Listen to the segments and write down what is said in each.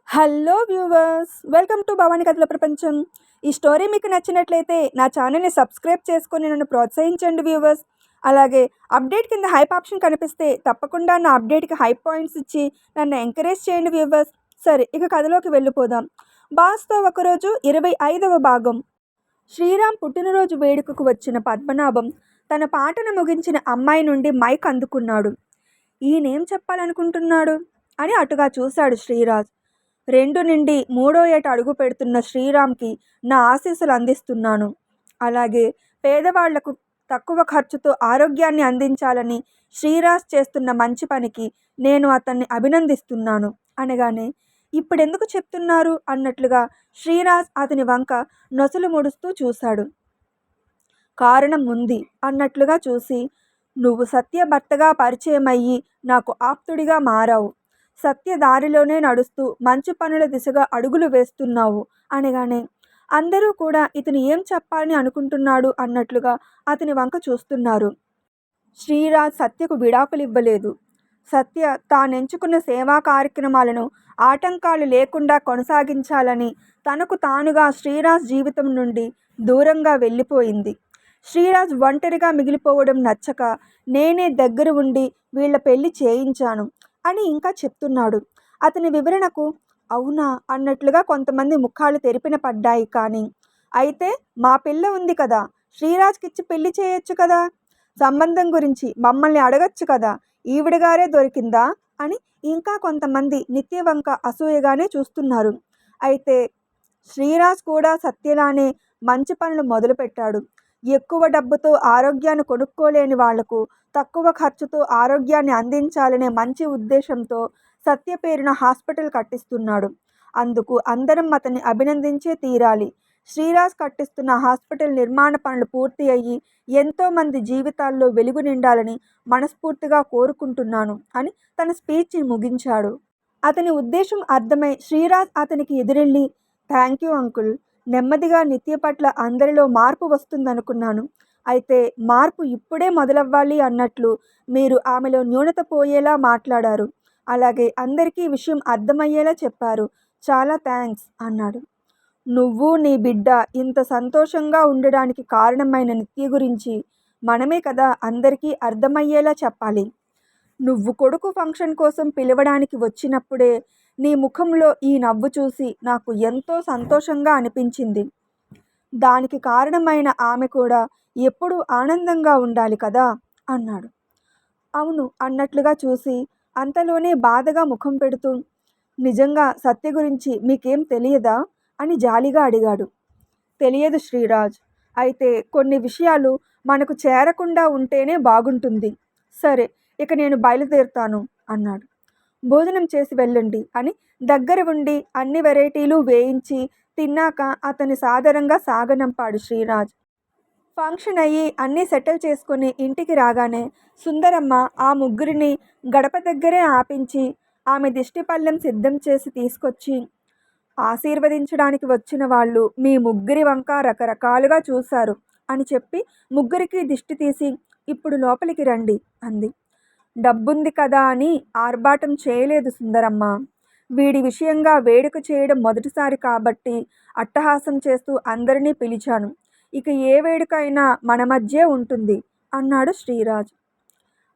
Hello viewers, welcome to Bhavani కథల ప్రపంచం. ఈ స్టోరీ మీకు నచ్చినట్లయితే నా ఛానల్ని సబ్స్క్రైబ్ చేసుకొని నన్ను ప్రోత్సహించండి వ్యూవర్స్. అలాగే అప్డేట్ కింద హైప్ ఆప్షన్ కనిపిస్తే తప్పకుండా నా అప్డేట్కి హైప్ పాయింట్స్ ఇచ్చి నన్ను ఎంకరేజ్ చేయండి వ్యూవర్స్. సరే, ఇక కథలోకి వెళ్ళిపోదాం. బాస్తో ఒకరోజు 25వ భాగం. శ్రీరామ్ పుట్టినరోజు వేడుకకు వచ్చిన పద్మనాభం తన పాటను ముగించిన అమ్మాయి నుండి మైక్ అందుకున్నాడు. ఈయనేం చెప్పాలనుకుంటున్నాడు అని అటుగా చూశాడు శ్రీరాజ్. 2 నుండి 3వ ఏట అడుగు పెడుతున్న శ్రీరామ్కి నా ఆశీస్సులు అందిస్తున్నాను. అలాగే పేదవాళ్లకు తక్కువ ఖర్చుతో ఆరోగ్యాన్ని అందించాలని శ్రీరాజ్ చేస్తున్న మంచి పనికి నేను అతన్ని అభినందిస్తున్నాను అనగానే, ఇప్పుడెందుకు చెప్తున్నారు అన్నట్లుగా శ్రీరాజ్ అతని వంక నొసలు ముడుస్తూ చూశాడు. కారణం ఉంది అన్నట్లుగా చూసి, నువ్వు సత్య భర్తగా పరిచయమయ్యి నాకు ఆప్తుడిగా మారావు. సత్య దారిలోనే నడుస్తూ మంచి పనుల దిశగా అడుగులు వేస్తున్నావు అనగానే, అందరూ కూడా ఇతను ఏం చెప్పాలని అనుకుంటున్నాడు అన్నట్లుగా అతని వంక చూస్తున్నారు. శ్రీరాజ్ సత్యకు విడాకులివ్వలేదు. సత్య తానెంచుకున్న సేవా కార్యక్రమాలను ఆటంకాలు లేకుండా కొనసాగించాలని తనకు తానుగా శ్రీరాజ్ జీవితం నుండి దూరంగా వెళ్ళిపోయింది. శ్రీరాజ్ ఒంటరిగా మిగిలిపోవడం నచ్చక నేనే దగ్గర ఉండి వీళ్ళ పెళ్లి చేయించాను అని ఇంకా చెప్తున్నాడు. అతని వివరణకు అవునా అన్నట్లుగా కొంతమంది ముఖాలు తెరిపిన పడ్డాయి. కానీ అయితే మా పిల్ల ఉంది కదా, శ్రీరాజ్కిచ్చి పెళ్లి చేయొచ్చు కదా, సంబంధం గురించి మమ్మల్ని అడగచ్చు కదా, ఈవిడగారే దొరికిందా అని ఇంకా కొంతమంది నిత్య వంక అసూయగానే చూస్తున్నారు. అయితే శ్రీరాజ్ కూడా సత్యలానే మంచి పనులు మొదలుపెట్టాడు. ఎక్కువ డబ్బుతో ఆరోగ్యాన్ని కొనుక్కోలేని వాళ్లకు తక్కువ ఖర్చుతో ఆరోగ్యాన్ని అందించాలనే మంచి ఉద్దేశంతో సత్య పేరున హాస్పిటల్ కట్టిస్తున్నాడు. అందుకు అందరం అతన్ని అభినందించే తీరాలి. శ్రీరాజ్ కట్టిస్తున్న హాస్పిటల్ నిర్మాణ పనులు పూర్తి అయ్యి ఎంతోమంది జీవితాల్లో వెలుగు నిండాలని మనస్ఫూర్తిగా కోరుకుంటున్నాను అని తన స్పీచ్ని ముగించాడు. అతని ఉద్దేశం అర్థమై శ్రీరాజ్ అతనికి ఎదురెళ్ళి, థ్యాంక్ యూ అంకుల్. నెమ్మదిగా నిత్య పట్ల అందరిలో మార్పు వస్తుందనుకున్నాను. అయితే మార్పు ఇప్పుడే మొదలవ్వాలి అన్నట్లు మీరు ఆమెలో న్యూనత పోయేలా మాట్లాడారు. అలాగే అందరికీ విషయం అర్థమయ్యేలా చెప్పారు. చాలా థ్యాంక్స్ అన్నాడు. నువ్వు నీ బిడ్డ ఇంత సంతోషంగా ఉండడానికి కారణమైన నిత్య గురించి మనమే కదా అందరికీ అర్థమయ్యేలా చెప్పాలి. నువ్వు కొడుకు ఫంక్షన్ కోసం పిలవడానికి వచ్చినప్పుడే నీ ముఖంలో ఈ నవ్వు చూసి నాకు ఎంతో సంతోషంగా అనిపించింది. దానికి కారణమైన ఆమె కూడా ఎప్పుడూ ఆనందంగా ఉండాలి కదా అన్నాడు. అవును అన్నట్లుగా చూసి అంతలోనే బాధగా ముఖం పెడుతూ, నిజంగా సత్య గురించి మీకేం తెలియదా అని జాలిగా అడిగాడు. తెలియదు శ్రీరాజ్. అయితే కొన్ని విషయాలు మనకు చేరకుండా ఉంటేనే బాగుంటుంది. సరే, ఇక నేను బయలుదేరుతాను అన్నాడు. భోజనం చేసి వెళ్ళండి అని దగ్గర ఉండి అన్ని వెరైటీలు వేయించి తిన్నాక అతని సాదరంగా సాగనంపాడు శ్రీరాజ్. ఫంక్షన్ అయ్యి అన్నీ సెటిల్ చేసుకుని ఇంటికి రాగానే సుందరమ్మ ఆ ముగ్గురిని గడప దగ్గరే ఆపించి ఆమె దిష్టిపళ్ళెం సిద్ధం చేసి తీసుకొచ్చి, ఆశీర్వదించడానికి వచ్చిన వాళ్ళు మీ ముగ్గురి వంక రకరకాలుగా చూశారు అని చెప్పి ముగ్గురికి దిష్టి తీసి, ఇప్పుడు లోపలికి రండి అంది. డబ్బుంది కదా అని ఆర్భాటం చేయలేదు సుందరమ్మ. వీడి విషయంగా వేడుక చేయడం మొదటిసారి కాబట్టి అట్టహాసం చేస్తూ అందరినీ పిలిచాను. ఇక ఏ వేడుక అయినా మన మధ్యే ఉంటుంది అన్నాడు శ్రీరాజ్.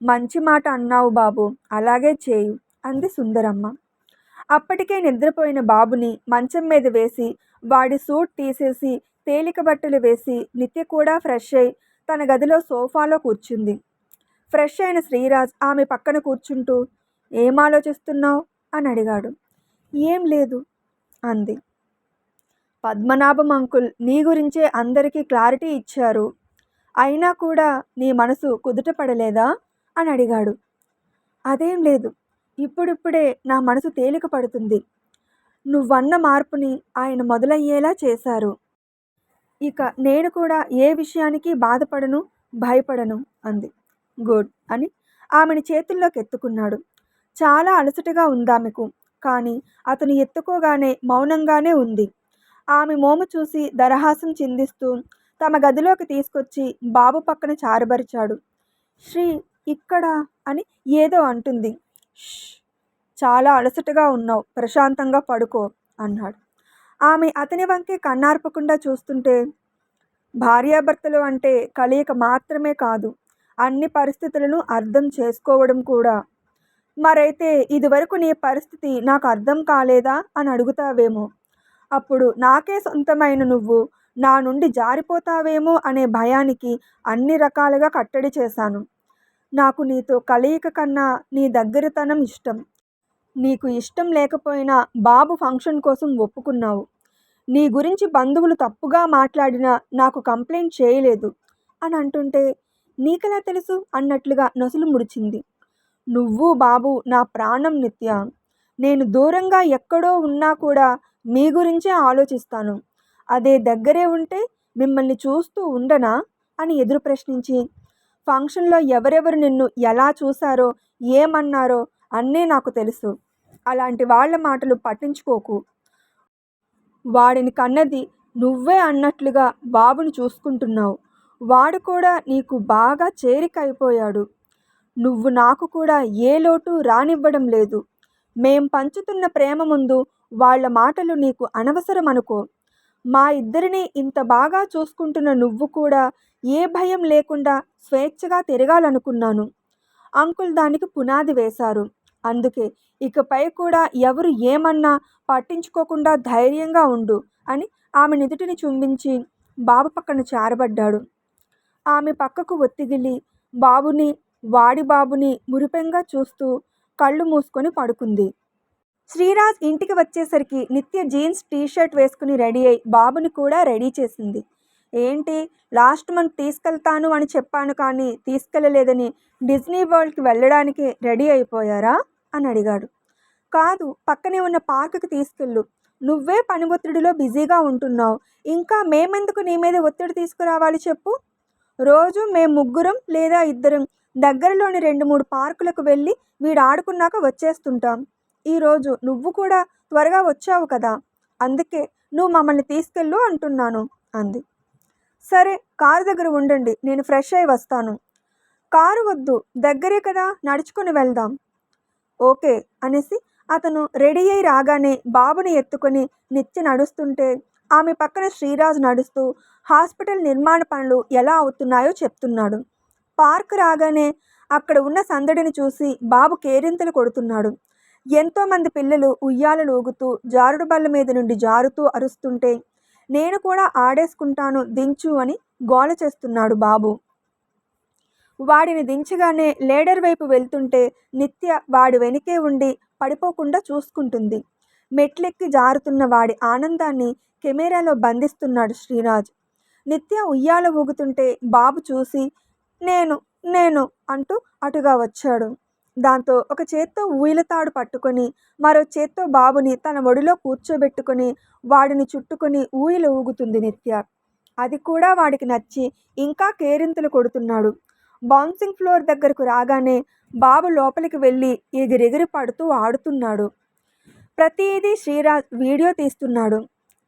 మంచి మాట అన్నావు బాబు, అలాగే చేయు అంది సుందరమ్మ. అప్పటికే నిద్రపోయిన బాబుని మంచం మీద వేసి వాడి సూట్ తీసేసి తేలిక బట్టలు వేసి నిత్య కూడా ఫ్రెష్ అయి తన గదిలో సోఫాలో కూర్చుంది. ఫ్రెష్ అయిన శ్రీరాజ్ ఆమె పక్కన కూర్చుంటూ, ఏం ఆలోచిస్తున్నావు అని అడిగాడు. ఏం లేదు అంది. పద్మనాభం అంకుల్ నీ గురించే అందరికీ క్లారిటీ ఇచ్చారు. అయినా కూడా నీ మనసు కుదుట పడలేదా అని అడిగాడు. అదేం లేదు, ఇప్పుడిప్పుడే నా మనసు తేలిక పడుతుంది. నువ్వన్న మార్పుని ఆయన మొదలయ్యేలా చేశారు. ఇక నేను కూడా ఏ విషయానికి బాధపడను, భయపడను అంది. గుడ్ అని ఆమెని చేతుల్లోకి ఎత్తుకున్నాడు. చాలా అలసటగా ఉందామెకు. కానీ అతను ఎత్తుకోగానే మౌనంగానే ఉంది. ఆమె మోము చూసి దరహాసం చిందిస్తూ తమ గదిలోకి తీసుకొచ్చి బాబు పక్కన చారబరిచాడు. శ్రీ ఇక్కడ అని ఏదో అంటుంది. చాలా అలసటగా ఉన్నావు, ప్రశాంతంగా పడుకో అన్నాడు. ఆమె అతని వంకే కన్నార్పకుండా చూస్తుంటే, భార్యాభర్తలు అంటే కలయిక మాత్రమే కాదు, అన్ని పరిస్థితులను అర్థం చేసుకోవడం కూడా. మరైతే ఇదివరకు నీ పరిస్థితి నాకు అర్థం కాలేదా అని అడుగుతావేమో. అప్పుడు నాకే సొంతమైన నువ్వు నా నుండి జారిపోతావేమో అనే భయానికి అన్ని రకాలుగా కట్టడి చేశాను. నాకు నీతో కలయిక కన్నా నీ దగ్గరతనం ఇష్టం. నీకు ఇష్టం లేకపోయినా బాబు ఫంక్షన్ కోసం ఒప్పుకున్నావు. నీ గురించి బంధువులు తప్పుగా మాట్లాడినా నాకు కంప్లైంట్ చేయలేదు అని అంటుంటే, నీకెలా తెలుసు అన్నట్లుగా నొసలు ముడిచింది. నువ్వు బాబు నా ప్రాణం నిత్య. నేను దూరంగా ఎక్కడో ఉన్నా కూడా మీ గురించే ఆలోచిస్తాను. అదే దగ్గరే ఉంటే మిమ్మల్ని చూస్తూ ఉండనా అని ఎదురు ప్రశ్నించి, ఫంక్షన్లో ఎవరెవరు నిన్ను ఎలా చూశారో ఏమన్నారో అన్నీ నాకు తెలుసు. అలాంటి వాళ్ళ మాటలు పట్టించుకోకు. వాడిని కన్నది నువ్వే అన్నట్లుగా బాబుని చూసుకుంటున్నావు. వాడు కూడా నీకు బాగా చేరికైపోయాడు. నువ్వు నాకు కూడా ఏ లోటు రానివ్వడం లేదు. మేం పంచుతున్న ప్రేమ ముందు వాళ్ళ మాటలు నీకు అనవసరం అనుకో. మా ఇద్దరిని ఇంత బాగా చూసుకుంటున్న నువ్వు కూడా ఏ భయం లేకుండా స్వేచ్ఛగా తిరగాలనుకున్నాను. అంకుల్ దానికి పునాది వేశారు. అందుకే ఇకపై కూడా ఎవరు ఏమన్నా పట్టించుకోకుండా ధైర్యంగా ఉండు అని ఆమె నుదుటిని చుంబించి బాబు పక్కన చేరబడ్డాడు. ఆమె పక్కకు ఒత్తిగిలి వాడి బాబుని మురిపెంగా చూస్తూ కళ్ళు మూసుకొని పడుకుంది. శ్రీరాజ్ ఇంటికి వచ్చేసరికి నిత్య జీన్స్ టీషర్ట్ వేసుకుని రెడీ అయి బాబుని కూడా రెడీ చేసింది. ఏంటి, లాస్ట్ మంత్ తీసుకెళ్తాను అని చెప్పాను కానీ తీసుకెళ్ళలేదని డిజ్నీ వరల్డ్కి వెళ్ళడానికి రెడీ అయిపోయారా అని అడిగాడు. కాదు, పక్కనే ఉన్న పార్కుకి తీసుకెళ్ళు. నువ్వే పని ఒత్తిడిలో బిజీగా ఉంటున్నావు. ఇంకా మేమెందుకు నీ మీద ఒత్తిడి తీసుకురావాలి చెప్పు. రోజు మేము ముగ్గురం లేదా ఇద్దరం దగ్గరలోని 2-3 పార్కులకు వెళ్ళి వీడు ఆడుకున్నాక వచ్చేస్తుంటాం. ఈరోజు నువ్వు కూడా త్వరగా వచ్చావు కదా, అందుకే నువ్వు మమ్మల్ని తీసుకెళ్ళు అంటున్నాను అంది. సరే, కారు దగ్గర ఉండండి, నేను ఫ్రెష్ అయి వస్తాను. కారు వద్దు, దగ్గరే కదా, నడుచుకొని వెళ్దాం. ఓకే అనేసి అతను రెడీ అయి రాగానే బాబుని ఎత్తుకొని నిత్య నడుస్తుంటే ఆమె పక్కన శ్రీరాజ్ నడుస్తూ హాస్పిటల్ నిర్మాణ పనులు ఎలా అవుతున్నాయో చెప్తున్నాడు. పార్క్ రాగానే అక్కడ ఉన్న సందడిని చూసి బాబు కేరింతలు కొడుతున్నాడు. ఎంతోమంది పిల్లలు ఉయ్యాలలు ఊగుతూ జారుడు బల్ల మీద నుండి జారుతూ అరుస్తుంటే, నేను కూడా ఆడేసుకుంటాను దించు అని గోల చేస్తున్నాడు బాబు. వాడిని దించగానే లేడర్ వైపు వెళ్తుంటే నిత్య వాడి వెనుకే ఉండి పడిపోకుండా చూసుకుంటుంది. మెట్లెక్కి జారుతున్న వాడి ఆనందాన్ని కెమెరాలో బంధిస్తున్నాడు శ్రీరాజ్. నిత్య ఉయ్యాల ఊగుతుంటే బాబు చూసి నేను నేను అంటూ అటుగా వచ్చాడు. దాంతో ఒక చేత్తో ఊయలతాడు పట్టుకొని మరో చేత్తో బాబుని తన ఒడిలో కూర్చోబెట్టుకొని వాడిని చుట్టుకొని ఊయల ఊగుతుంది నిత్య. అది కూడా వాడికి నచ్చి ఇంకా కేరింతలు కొడుతున్నాడు. బౌన్సింగ్ ఫ్లోర్ దగ్గరకు రాగానే బాబు లోపలికి వెళ్ళి ఎగిరెగిరి పడుతూ ఆడుతున్నాడు. ప్రతిదీ శ్రీరాజ్ వీడియో తీస్తున్నాడు.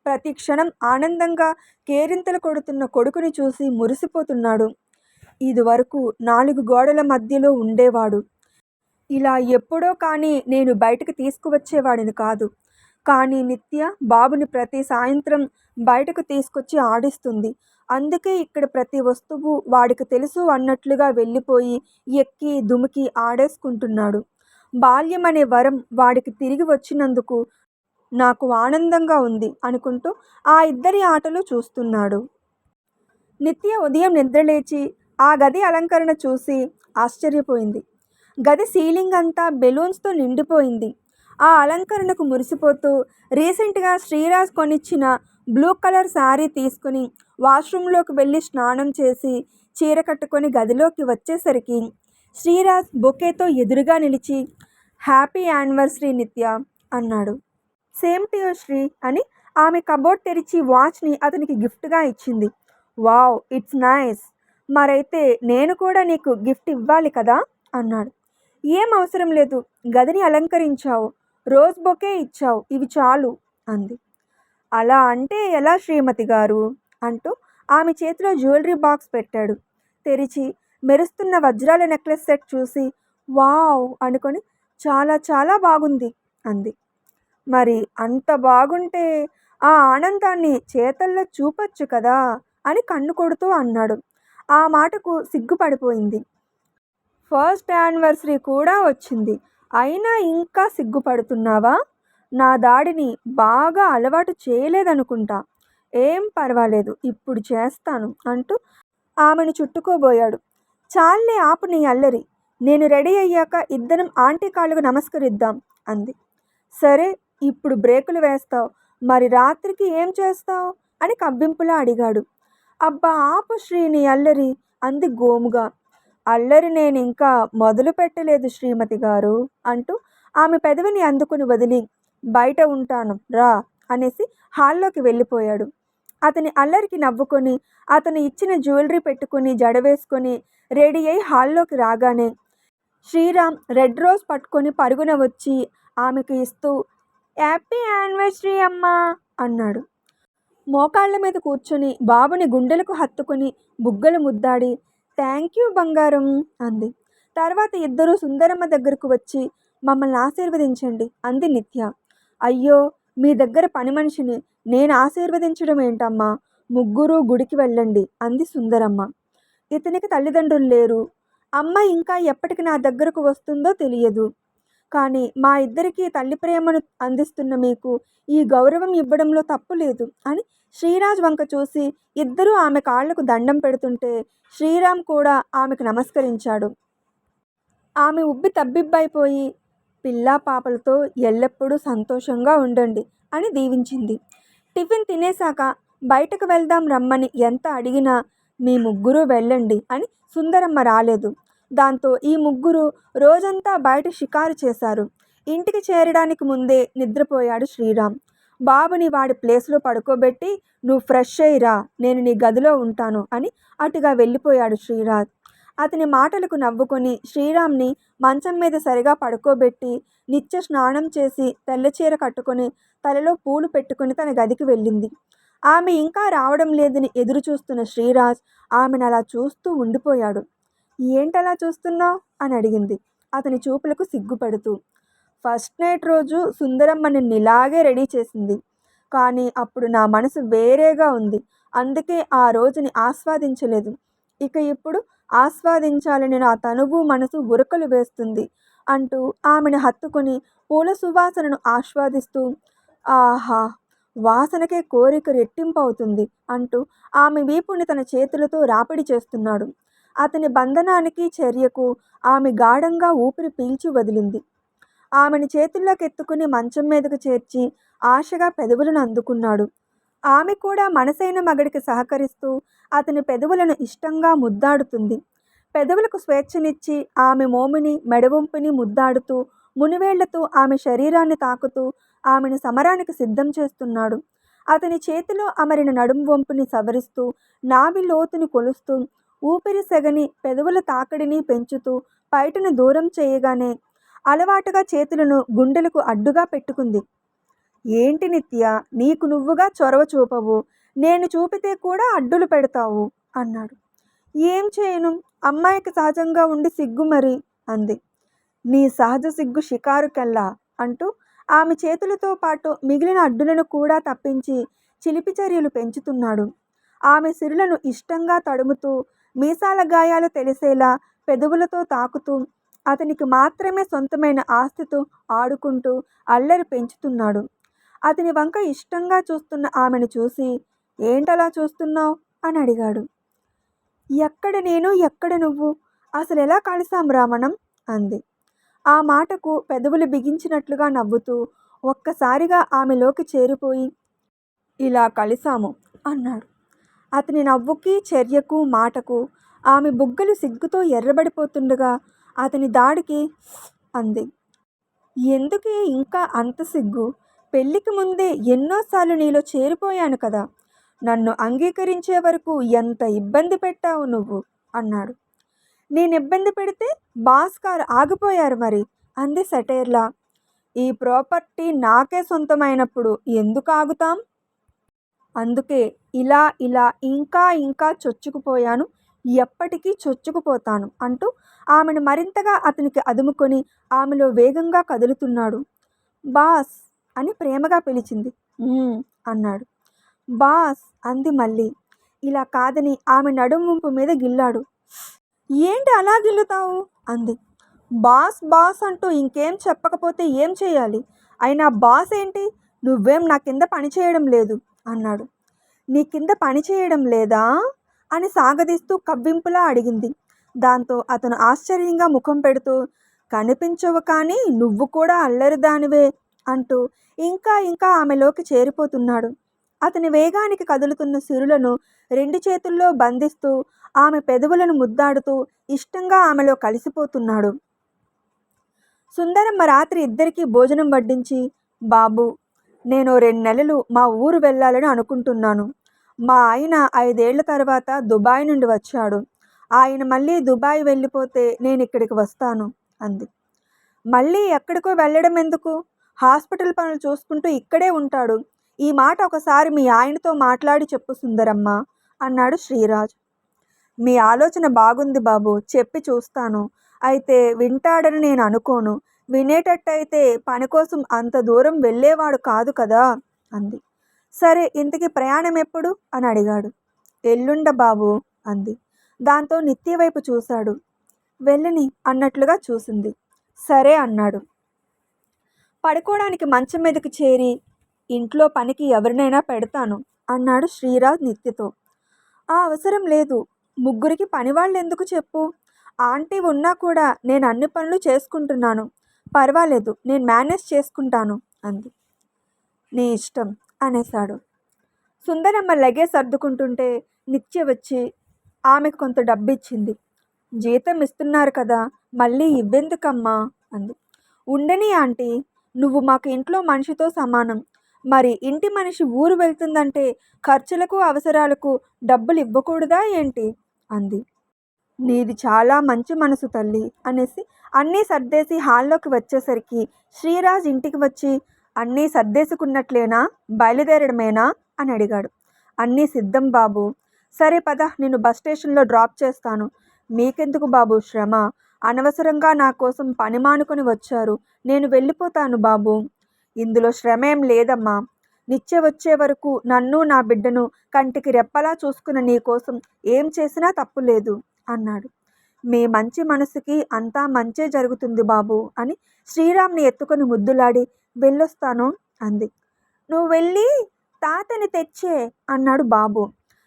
ప్రతి క్షణం ఆనందంగా కేరింతలు కొడుతున్న కొడుకుని చూసి మురిసిపోతున్నాడు. ఇదివరకు 4 గోడల మధ్యలో ఉండేవాడు. ఇలా ఎప్పుడో కానీ నేను బయటకు తీసుకువచ్చేవాడిని కాదు. కానీ నిత్య బాబుని ప్రతి సాయంత్రం బయటకు తీసుకొచ్చి ఆడిస్తుంది. అందుకే ఇక్కడ ప్రతి వస్తువు వాడికి తెలుసు అన్నట్లుగా వెళ్ళిపోయి ఎక్కి దుమికి ఆడేసుకుంటున్నాడు. బాల్యం అనే వరం వాడికి తిరిగి వచ్చినందుకు నాకు ఆనందంగా ఉంది అనుకుంటూ ఆ ఇద్దరి ఆటలు చూస్తున్నాడు. నిత్య ఉదయం నిద్రలేచి ఆ గది అలంకరణ చూసి ఆశ్చర్యపోయింది. గది సీలింగ్ అంతా బెలూన్స్తో నిండిపోయింది. ఆ అలంకరణకు మురిసిపోతూ రీసెంట్గా శ్రీరాజ్ కొనిచ్చిన బ్లూ కలర్ శారీ తీసుకుని వాష్రూమ్లోకి వెళ్ళి స్నానం చేసి చీర కట్టుకొని గదిలోకి వచ్చేసరికి శ్రీరాజ్ బొకేతో ఎదురుగా నిలిచి, హ్యాపీ యానివర్సరీ నిత్య అన్నాడు. సేమ్ టు యూ శ్రీ అని ఆమె కబోర్డ్ తెరిచి వాచ్ని అతనికి గిఫ్ట్గా ఇచ్చింది. Wow, it's nice. మరైతే నేను కూడా నీకు గిఫ్ట్ ఇవ్వాలి కదా అన్నాడు. ఏం అవసరం లేదు, గదిని అలంకరించావు, రోజ్ బొకే ఇచ్చావు, ఇవి చాలు అంది. అలా అంటే ఎలా శ్రీమతి గారు అంటూ ఆమె చేతిలో జ్యువెలరీ బాక్స్ పెట్టాడు. తెరిచి మెరుస్తున్న వజ్రాల నెక్లెస్ సెట్ చూసి వావ్ అనుకొని చాలా చాలా బాగుంది అంది. మరి అంత బాగుంటే ఆ ఆనందాన్ని చేతల్లో చూపొచ్చు కదా అని కన్ను కొడుతూ అన్నాడు. ఆ మాటకు సిగ్గుపడిపోయింది. ఫస్ట్ యానివర్సరీ కూడా వచ్చింది. అయినా ఇంకా సిగ్గుపడుతున్నావా? నా దాడిని బాగా అలవాటు చేయలేదనుకుంటా. ఏం పర్వాలేదు, ఇప్పుడు చేస్తాను అంటూ ఆమెను చుట్టుకోబోయాడు. చాల్లే ఆపు నీ అల్లరి. నేను రెడీ అయ్యాక ఇద్దరం ఆంటీ కాళ్ళకు నమస్కరిద్దాం అంది. సరే, ఇప్పుడు బ్రేకులు వేస్తావు, మరి రాత్రికి ఏం చేస్తావు అని కవ్వింపులా అడిగాడు. అబ్బా ఆపు శ్రీ నీ అల్లరి అంది గోముగా. అల్లరి నేనింకా మొదలు పెట్టలేదు శ్రీమతి గారు అంటూ ఆమె పెదవిని అందుకుని వదిలి బయట ఉంటాను రా అనేసి హాల్లోకి వెళ్ళిపోయాడు. అతని అల్లరికి నవ్వుకొని అతను ఇచ్చిన జ్యువెలరీ పెట్టుకుని జడవేసుకొని రెడీ అయి హాల్లోకి రాగానే శ్రీరామ్ రెడ్ రోజ్ పట్టుకొని పరుగున వచ్చి ఆమెకు ఇస్తూ హ్యాపీ యానివర్సరీ అమ్మా అన్నాడు. మోకాళ్ల మీద కూర్చొని బాబుని గుండెలకు హత్తుకుని బుగ్గలు ముద్దాడి థ్యాంక్ యూ బంగారం అంది. తర్వాత ఇద్దరూ సుందరమ్మ దగ్గరకు వచ్చి మమ్మల్ని ఆశీర్వదించండి అంది నిత్య. అయ్యో, మీ దగ్గర పని మనిషిని నేను ఆశీర్వదించడం ఏంటమ్మా, ముగ్గురు గుడికి వెళ్ళండి అంది సుందరమ్మ. ఇతనికి తల్లిదండ్రులు లేరు. అమ్మ ఇంకా ఎప్పటికి నా దగ్గరకు వస్తుందో తెలియదు. కానీ మా ఇద్దరికీ తల్లి ప్రేమను అందిస్తున్న మీకు ఈ గౌరవం ఇవ్వడంలో తప్పు లేదు అని శ్రీరాజ్ వంక చూసి ఇద్దరూ ఆమె కాళ్లకు దండం పెడుతుంటే శ్రీరామ్ కూడా ఆమెకు నమస్కరించాడు. ఆమె ఉబ్బి తబ్బిబ్బైపోయి పిల్లా పాపలతో ఎల్లప్పుడూ సంతోషంగా ఉండండి అని దీవించింది. టిఫిన్ తినేశాక బయటకు వెళ్దాం రమ్మని ఎంత అడిగినా మీ ముగ్గురు వెళ్ళండి అని సుందరమ్మ రాలేదు. దాంతో ఈ ముగ్గురు రోజంతా బయట షికారు చేశారు. ఇంటికి చేరడానికి ముందే నిద్రపోయాడు శ్రీరామ్. బాబుని వాడి ప్లేస్లో పడుకోబెట్టి నువ్వు ఫ్రెష్ అయ్యిరా, నేను నీ గదిలో ఉంటాను అని అటుగా వెళ్ళిపోయాడు శ్రీరాజ్. అతని మాటలకు నవ్వుకొని శ్రీరామ్ని మంచం మీద సరిగా పడుకోబెట్టి నిత్య స్నానం చేసి తెల్లచీర కట్టుకొని తలలో పూలు పెట్టుకుని తన గదికి వెళ్ళింది. ఆమె ఇంకా రావడం లేదని ఎదురు చూస్తున్న శ్రీరాజ్ ఆమెను అలా చూస్తూ ఉండిపోయాడు. ఏంటలా చూస్తున్నావు అని అడిగింది అతని చూపులకు సిగ్గుపడుతూ. ఫస్ట్ నైట్ రోజు సుందరమ్మ నిన్ను ఇలాగే రెడీ చేసింది, కానీ అప్పుడు నా మనసు వేరేగా ఉంది, అందుకే ఆ రోజుని ఆస్వాదించలేదు. ఇక ఇప్పుడు ఆస్వాదించాలని నా తనువు మనసు ఉరకలు వేస్తుంది అంటూ ఆమెను హత్తుకొని పూల సువాసనను ఆస్వాదిస్తూ ఆహా, వాసనకే కోరిక రెట్టింపు అవుతుంది అంటూ ఆమె వీపుని తన చేతులతో రాపిడి చేస్తున్నాడు. అతని బంధనానికి చర్యకు ఆమె గాఢంగా ఊపిరి పీల్చి వదిలింది. ఆమెను చేతుల్లోకి ఎత్తుకుని మంచం మీదకు చేర్చి ఆశగా పెదవులను అందుకున్నాడు. ఆమె కూడా మనసైన మగడికి సహకరిస్తూ అతని పెదవులను ఇష్టంగా ముద్దాడుతుంది. పెదవులకు స్వేచ్ఛనిచ్చి ఆమె మోముని మెడవంపుని ముద్దాడుతూ మునివేళ్లతో ఆమె శరీరాన్ని తాకుతూ ఆమెను సమరానికి సిద్ధం చేస్తున్నాడు. అతని చేతిలో అమరిన నడుం వంపుని సవరిస్తూ నాభి లోతుని కొలుస్తూ ఊపిరి సెగని పెదవుల తాకిడిని పెంచుతూ బయటను దూరం చేయగానే అలవాటుగా చేతులను గుండెలకు అడ్డుగా పెట్టుకుంది. ఏంటి నిత్య, నీకు నువ్వుగా చొరవ చూపవు, నేను చూపితే కూడా అడ్డులు పెడతావు అన్నాడు. ఏం చేయను, అమ్మాయికి సహజంగా ఉండి సిగ్గు మరి అంది. నీ సహజ సిగ్గు షికారుకెల్లా అంటూ ఆమె చేతులతో పాటు మిగిలిన అడ్డులను కూడా తప్పించి చిలిపి చర్యలు పెంచుతున్నాడు. ఆమె సిరులను ఇష్టంగా తడుముతూ మీసాల గాయాలు తెలిసేలా పెదవులతో తాకుతూ అతనికి మాత్రమే సొంతమైన ఆస్తితో ఆడుకుంటూ అల్లరి పెంచుతున్నాడు. అతని వంక ఇష్టంగా చూస్తున్న ఆమెను చూసి ఏంటలా చూస్తున్నావు అని అడిగాడు. ఎక్కడ నేను ఎక్కడ నువ్వు, అసలు ఎలా కలిసాం రామణం అంది. ఆ మాటకు పెదవులు బిగించినట్లుగా నవ్వుతూ ఒక్కసారిగా ఆమెలోకి చేరిపోయి ఇలా కలిసాము అన్నాడు. అతని నవ్వుకి చర్యకు మాటకు ఆమె బుగ్గలు సిగ్గుతో ఎర్రబడిపోతుండగా అతని దాడికి అంది. ఎందుకే ఇంకా అంత సిగ్గు, పెళ్ళికి ముందే ఎన్నోసార్లు నీలో చేరిపోయాను కదా, నన్ను అంగీకరించే వరకు ఎంత ఇబ్బంది పెట్టావు నువ్వు అన్నాడు. నేను ఇబ్బంది పెడితే బాస్ గారు ఆగిపోయారు మరి అంది సెటైర్లా. ఈ ప్రాపర్టీ నాకే సొంతమైనప్పుడు ఎందుకు ఆగుతాం, అందుకే ఇలా ఇలా ఇంకా ఇంకా చొచ్చుకుపోయాను, ఎప్పటికీ చొచ్చుకుపోతాను అంటూ ఆమెను మరింతగా అతనికి అదుముకొని ఆమెలో వేగంగా కదులుతున్నాడు. బాస్ అని ప్రేమగా పిలిచింది. అన్నాడు. బాస్ అంది మళ్ళీ. ఇలా కాదని ఆమె నడుము మీద గిల్లాడు. ఏంటి అలా గిల్లుతావు అంది. బాస్ బాస్ అంటూ ఇంకేం చెప్పకపోతే ఏం చేయాలి? అయినా బాస్ ఏంటి? నువ్వేం నా కింద పని చేయడం లేదు అన్నాడు. నీ కింద పని చేయడం లేదా అని సాగదీస్తూ కవ్వింపులా అడిగింది. దాంతో అతను ఆశ్చర్యంగా ముఖం పెడుతూ, కనిపించవు కానీ నువ్వు కూడా అల్లరిదానివే అంటూ ఇంకా ఇంకా ఆమెలోకి చేరిపోతున్నాడు. అతని వేగానికి కదులుతున్న సిరులను 2 చేతుల్లో బంధిస్తూ ఆమె పెదవులను ముద్దాడుతూ ఇష్టంగా ఆమెలో కలిసిపోతున్నాడు. సుందరమ్మ రాత్రి ఇద్దరికీ భోజనం వడ్డించి, బాబు నేను 2 నెలలు మా ఊరు వెళ్ళాలని అనుకుంటున్నాను. మా ఆయన 5 ఏళ్ల తర్వాత దుబాయ్ నుండి వచ్చాడు. ఆయన మళ్ళీ దుబాయ్ వెళ్ళిపోతే నేను ఇక్కడికి వస్తాను అంది. మళ్ళీ ఎక్కడికో వెళ్ళడం ఎందుకు? హాస్పిటల్ పనులు చూసుకుంటూ ఇక్కడే ఉంటాడు. ఈ మాట ఒకసారి మీ ఆయనతో మాట్లాడి చెప్పు సుందరమ్మ అన్నాడు శ్రీరాజ్. మీ ఆలోచన బాగుంది బాబు, చెప్పి చూస్తాను. అయితే వింటాడని నేను అనుకోను. వినేటట్టయితే పని కోసం అంత దూరం వెళ్ళేవాడు కాదు కదా అంది. సరే, ఇంతకీ ప్రయాణం ఎప్పుడు అని అడిగాడు. ఎల్లుండ బాబు అంది. దాంతో నిత్య వైపు చూశాడు. వెళ్ళని అన్నట్లుగా చూసింది. సరే అన్నాడు. పడుకోవడానికి మంచం మీదకి చేరి, ఇంట్లో పనికి ఎవరినైనా పెడతాను అన్నాడు శ్రీరాజ్ నిత్యతో. ఆ అవసరం లేదు. ముగ్గురికి పనివాళ్ళు ఎందుకు చెప్పు? ఆంటీ ఉన్నా కూడా నేను అన్ని పనులు చేసుకుంటున్నాను. పర్వాలేదు, నేను మేనేజ్ చేసుకుంటాను అంది. నీ ఇష్టం అనేశాడు. సుందరమ్మ లగేజ్ సర్దుకుంటుంటే నిత్య వచ్చి ఆమెకు కొంత డబ్బిచ్చింది. జీతం ఇస్తున్నారు కదా, మళ్ళీ ఇవ్వెందుకమ్మా అంది. ఉండని ఆంటీ, నువ్వు మాకు ఇంట్లో మనిషితో సమానం. మరి ఇంటి మనిషి ఊరు వెళ్తుందంటే ఖర్చులకు అవసరాలకు డబ్బులు ఇవ్వకూడదా ఏంటి అంది. నీది చాలా మంచి మనసు తల్లి అనేసి అన్నీ సర్దేసి హాల్లోకి వచ్చేసరికి శ్రీరాజ్ ఇంటికి వచ్చి, అన్నీ సర్దేసుకున్నట్లేనా, బయలుదేరడమేనా అని అడిగాడు. అన్నీ సిద్ధం బాబు. సరే పద, నేను బస్ స్టేషన్లో డ్రాప్ చేస్తాను. మీకెందుకు బాబు శ్రమ? అనవసరంగా నా కోసం పని మానుకొని వచ్చారు. నేను వెళ్ళిపోతాను బాబు. ఇందులో శ్రమ ఏం లేదమ్మా. నిత్య వచ్చే వరకు నన్ను నా బిడ్డను కంటికి రెప్పలా చూసుకున్న నీ కోసం ఏం చేసినా తప్పు లేదు అన్నాడు. మీ మంచి మనసుకి అంతా మంచే జరుగుతుంది బాబు అని శ్రీరామ్ని ఎత్తుకొని ముద్దులాడి, వెళ్ళొస్తాను అంది. నువ్వు వెళ్ళి తాతని తెచ్చే అన్నాడు బాబు.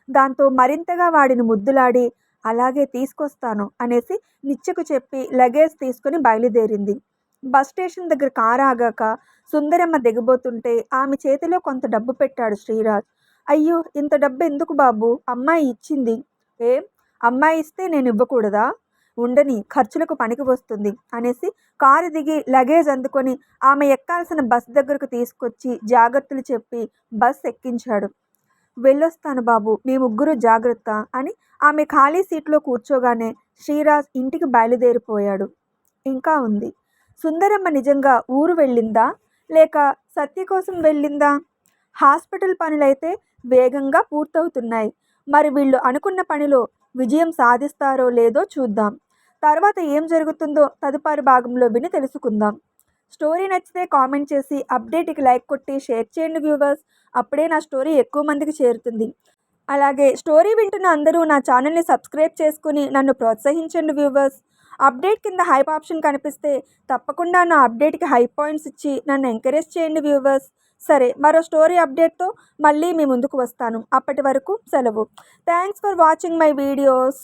దాంతో మరింతగా వాడిని ముద్దులాడి, అలాగే తీసుకొస్తాను అనేసి నిత్యకు చెప్పి లగేజ్ తీసుకుని బయలుదేరింది. బస్ స్టేషన్ దగ్గర కారు ఆగాక సుందరమ్మ దిగబోతుంటే ఆమె చేతిలో కొంత డబ్బు పెట్టాడు శ్రీరాజ్. అయ్యో, ఇంత డబ్బు ఎందుకు బాబు? అమ్మాయి ఇచ్చింది. ఏం, అమ్మాయి ఇస్తే నేను ఇవ్వకూడదా? ఉండని, ఖర్చులకు పనికి వస్తుంది అనేసి కారు దిగి లగేజ్ అందుకొని ఆమె ఎక్కాల్సిన బస్ దగ్గరకు తీసుకొచ్చి జాగ్రత్తలు చెప్పి బస్ ఎక్కించాడు. వెళ్ళొస్తాను బాబు, మీ ముగ్గురు జాగ్రత్త అని ఆమె ఖాళీ సీట్లో కూర్చోగానే శ్రీరాజ్ ఇంటికి బయలుదేరిపోయాడు. ఇంకా ఉంది. సుందరమ్మ నిజంగా ఊరు వెళ్ళిందా లేక సత్య కోసం వెళ్ళిందా? హాస్పిటల్ పనులైతే వేగంగా పూర్తవుతున్నాయి. మరి వీళ్ళు అనుకున్న పనిలో విజయం సాధిస్తారో లేదో చూద్దాం. తర్వాత ఏం జరుగుతుందో తదుపరి భాగంలో విని తెలుసుకుందాం. స్టోరీ నచ్చితే కామెంట్ చేసి అప్డేట్కి లైక్ కొట్టి షేర్ చేయండి వ్యూవర్స్. అప్పుడే నా స్టోరీ ఎక్కువ మందికి చేరుతుంది. అలాగే స్టోరీ వింటున్న అందరూ నా ఛానల్ని సబ్స్క్రైబ్ చేసుకుని నన్ను ప్రోత్సహించండి వ్యూవర్స్. అప్డేట్ కింద హైప్ ఆప్షన్ కనిపిస్తే తప్పకుండా నా అప్డేట్కి హై పాయింట్స్ ఇచ్చి నన్ను ఎంకరేజ్ చేయండి వ్యూవర్స్. సరే, మరో స్టోరీ అప్డేట్తో మళ్ళీ మీ ముందుకు వస్తాను. అప్పటి వరకు సెలవు. Thanks for watching my videos.